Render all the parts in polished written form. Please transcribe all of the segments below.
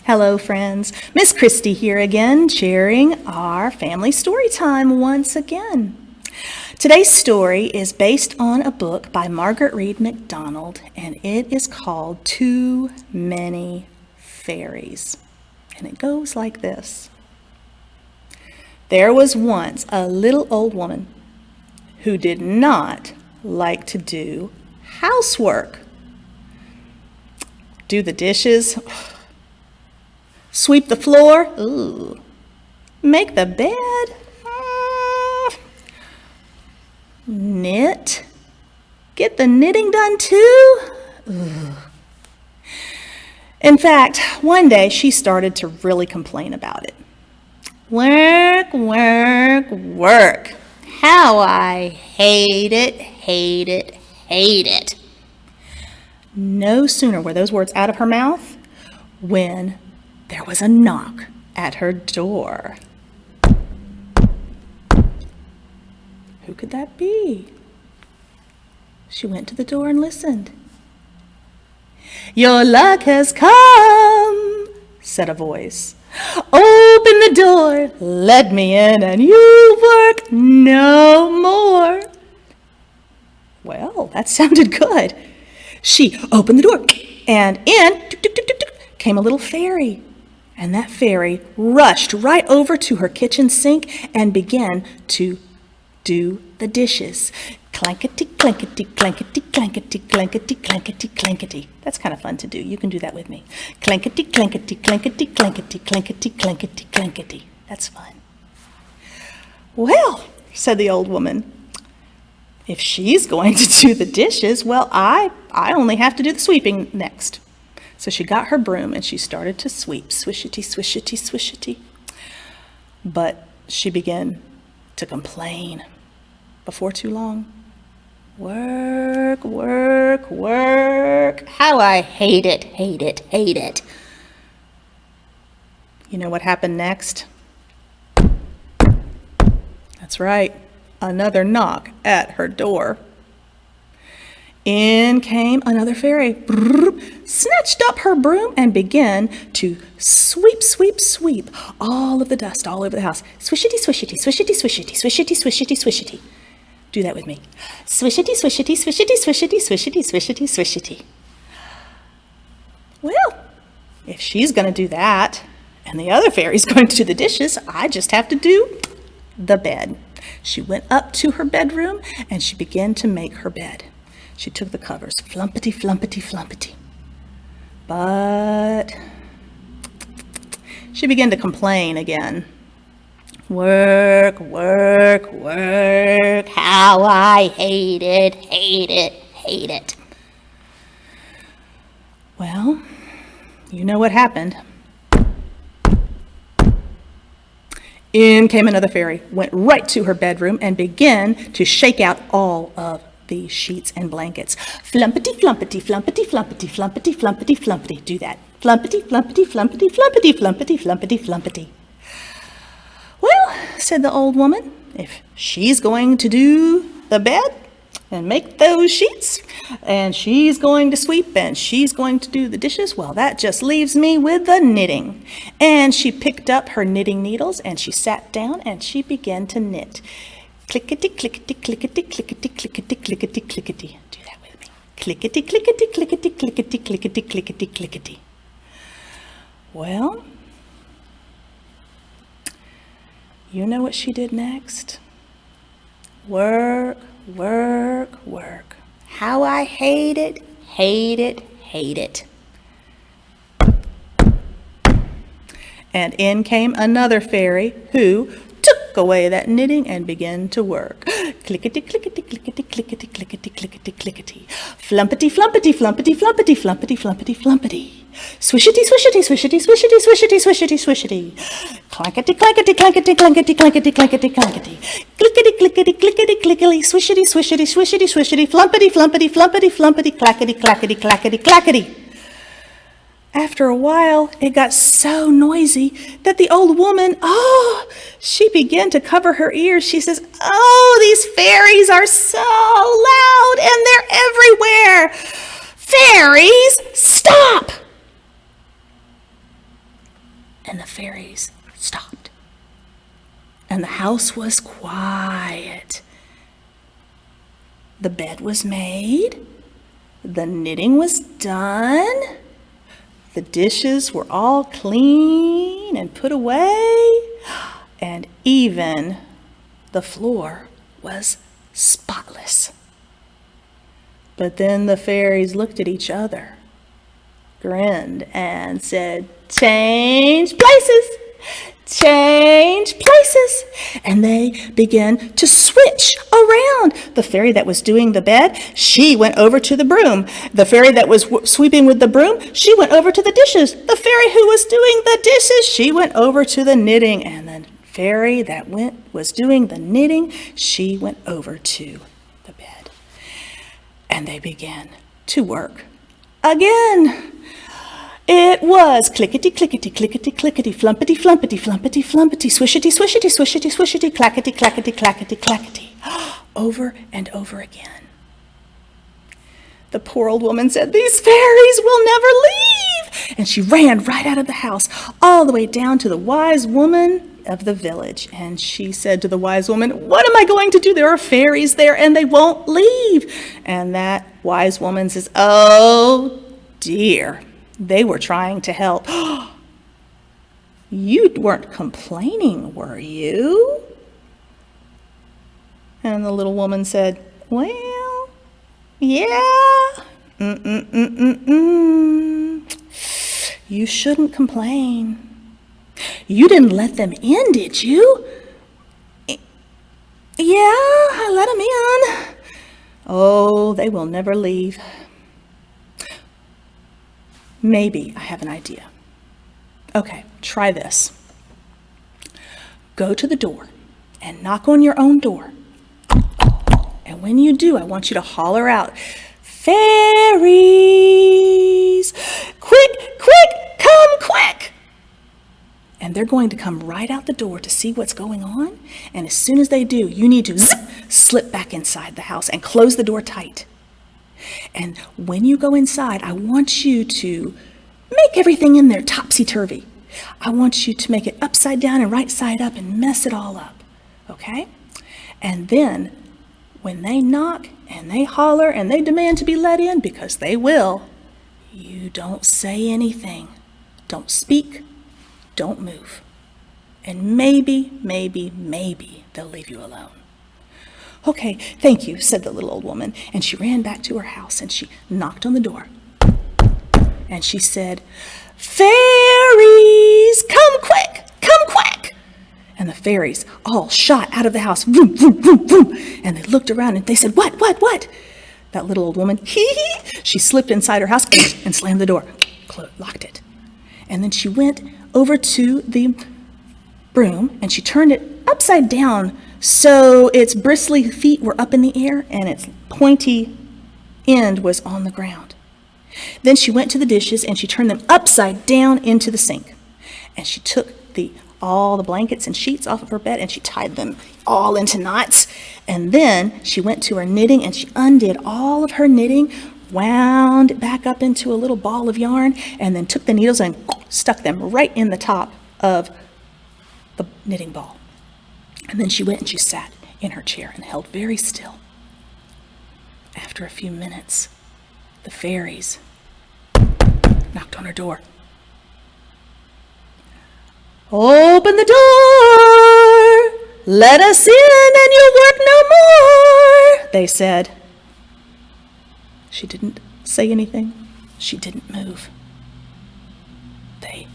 Hello, friends. Miss Christie here again, sharing our family story time once again. Today's story is based on a book by Margaret Read MacDonald, and it is called Too Many Fairies. And it goes like this. There was once a little old woman who did not like to do housework. Do the dishes. Sweep the floor. Ooh. Make the bed. Knit. Get the knitting done too. Ooh. In fact, one day she started to really complain about it. Work, work, work. How I hate it, hate it, hate it. No sooner were those words out of her mouth when there was a knock at her door. Who could that be? She went to the door and listened. "Your luck has come," said a voice. "Open the door, let me in, and you work no more." Well, that sounded good. She opened the door, and in came a little fairy. And that fairy rushed right over to her kitchen sink and began to do the dishes. Clankety, clankety, clankety, clankety, clankety, clankety, clankety. That's kind of fun to do. You can do that with me. Clankety, clankety, clankety, clankety, clankety, clankety, clankety. That's fun. "Well," said the old woman, "if she's going to do the dishes, well, I only have to do the sweeping next." So she got her broom and she started to sweep, swishity, swishity, swishity. But she began to complain before too long. Work, work, work. How I hate it, hate it, hate it. You know what happened next? That's right, another knock at her door. In came another fairy, snatched up her broom and began to sweep, sweep, sweep all of the dust all over the house. Swishity, swishity, swishity, swishity, swishity, swishity, swishity. Do that with me. Swishity, swishity, swishity, swishity, swishity, swishity, swishity. Well, if she's going to do that, and the other fairy's going to do the dishes, I just have to do the bed. She went up to her bedroom and she began to make her bed. She took the covers, flumpety, flumpety, flumpety. But she began to complain again. Work, work, work. How I hate it, hate it, hate it. Well, you know what happened. In came another fairy, went right to her bedroom and began to shake out all of the sheets and blankets. Flumpety, flumpety, flumpety, flumpety, flumpety, flumpety, flumpety. Do that. Flumpety, flumpety, flumpety, flumpety, flumpety, flumpety, flumpety. "Well," said the old woman, "if she's going to do the bed and make those sheets, and she's going to sweep, and she's going to do the dishes, well, that just leaves me with the knitting." And she picked up her knitting needles, and she sat down, and she began to knit. Clickety, clickety, clickety, clickety, clickety, clickety, clickety. Do that with me. Clickety, clickety, clickety, clickety, clickety, clickety, clickety. Well, you know what she did next? Work, work, work. How I hate it, hate it, hate it. And in came another fairy who took away that knitting and began to work. Clickety, clickety, clickety, clickety, clickety, clickety, clickety. Flumpety, flumpety, flumpety, flumpety, flumpety, flumpety, flumpety. Swishity, swishity, swishity, swishity, swishity, swishity, swishity. Clankety, clankety, clankety, clankety, clankety, clankety, clankety. Clickety, clickety, clickety, clickety, swishity, swishity, swishity, swishity, flumpety, flumpety, flumpety, flumpety, clackety, clackety, clackety, clackety. After a while, it got so noisy that the old woman, she began to cover her ears. She says, "Oh, these fairies are so loud and they're everywhere. Fairies, stop!" And the fairies stopped. And the house was quiet. The bed was made. The knitting was done. The dishes were all clean and put away. And even the floor was spotless. But then the fairies looked at each other, grinned, and said, "Change places! Change places!" And they began to switch around. The fairy that was doing the bed, she went over to the broom. The fairy that was sweeping with the broom, she went over to the dishes. The fairy who was doing the dishes, she went over to the knitting. And the fairy that was doing the knitting, she went over to the bed. And they began to work again. It was clickety, clickety, clickety, clickety, flumpety, flumpety, flumpety, flumpety, swishety, swishety, swishety, swishety, clackety, clackety, clackety, clackety, over and over again. The poor old woman said, "These fairies will never leave." And she ran right out of the house, all the way down to the wise woman of the village. And she said to the wise woman, "What am I going to do? There are fairies there and they won't leave." And that wise woman says, "Oh dear. They were trying to help." "You weren't complaining, were you?" And the little woman said, "Well, yeah. You shouldn't complain. You didn't let them in, did you?" "Yeah, I let them in." "Oh, they will never leave. Maybe I have an idea. Okay, try this. Go to the door and knock on your own door. And when you do, I want you to holler out, 'Fairies! Quick, quick, come quick!' And they're going to come right out the door to see what's going on. And as soon as they do, you need to slip back inside the house and close the door tight. And when you go inside, I want you to make everything in there topsy-turvy. I want you to make it upside down and right side up and mess it all up, okay? And then when they knock and they holler and they demand to be let in, because they will, you don't say anything. Don't speak. Don't move. And maybe they'll leave you alone." "Okay, thank you," said the little old woman. And she ran back to her house and she knocked on the door. And she said, "Fairies, come quick, come quick." And the fairies all shot out of the house. Vroom, vroom, vroom, vroom. And they looked around and they said, What? That little old woman, she slipped inside her house and slammed the door, locked it. And then she went over to the broom and she turned it upside down so its bristly feet were up in the air and its pointy end was on the ground. Then she went to the dishes and she turned them upside down into the sink. And she took all the blankets and sheets off of her bed and she tied them all into knots. And then she went to her knitting and she undid all of her knitting, wound it back up into a little ball of yarn, and then took the needles and stuck them right in the top of the knitting ball. And then she went and she sat in her chair and held very still. After a few minutes, the fairies knocked on her door. "Open the door, let us in and you'll work no more," they said. She didn't say anything. She didn't move. They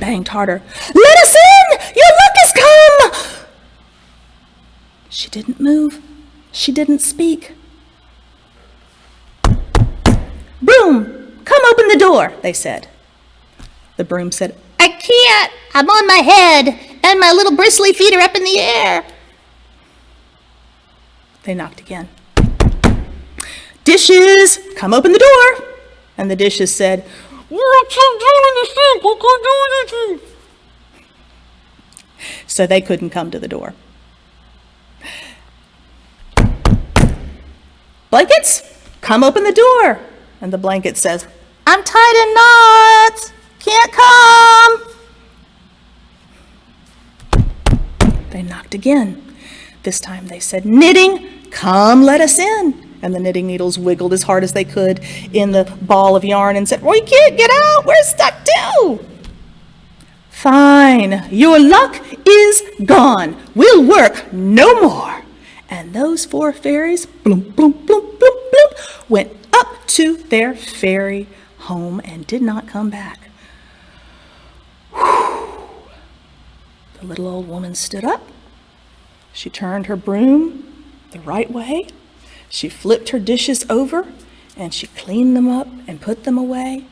banged harder. "Let us in! Your luck has come!" She didn't move. She didn't speak. "Broom, come open the door," they said. The broom said, "I can't. I'm on my head, and my little bristly feet are up in the air." They knocked again. "Dishes, come open the door." And the dishes said, "We're upside down in the sink. We can't do anything." So they couldn't come to the door. "Blankets, come open the door." And the blanket says, "I'm tied in knots." Can't come. They knocked again. This time they said, knitting, come let us in. And the knitting needles wiggled as hard as they could in the ball of yarn and said, we can't get out, we're stuck too. Fine, your luck is gone. We'll work no more. And those 4 fairies, bloom, bloom, bloom, bloom, bloom, went up to their fairy home and did not come back. Whew. The little old woman stood up. She turned her broom the right way. She flipped her dishes over and she cleaned them up and put them away.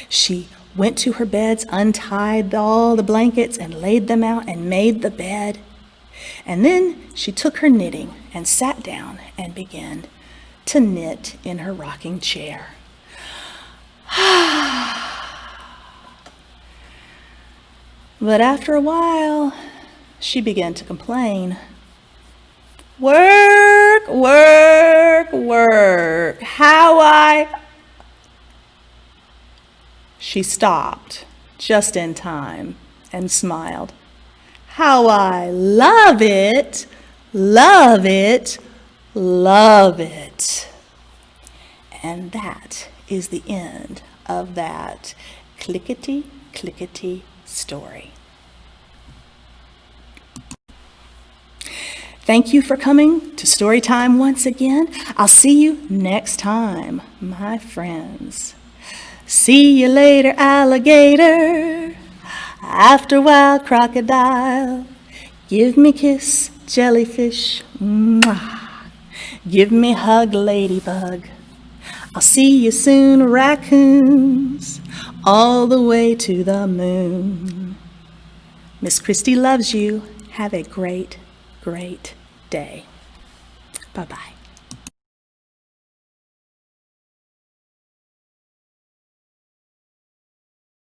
She went to her beds, untied all the blankets and laid them out and made the bed. And then she took her knitting and sat down and began to knit in her rocking chair. But after a while, she began to complain. Work, work, work, She stopped just in time and smiled. How I love it, love it, love it. And that is the end of that clickety story. Thank you for coming to Storytime once again. I'll see you next time, my friends. See you later, alligator. After a while, crocodile. Give me kiss, jellyfish. Mwah. Give me hug, ladybug. I'll see you soon, raccoons. All the way to the moon. Miss Christie loves you. Have a great day. Bye-bye.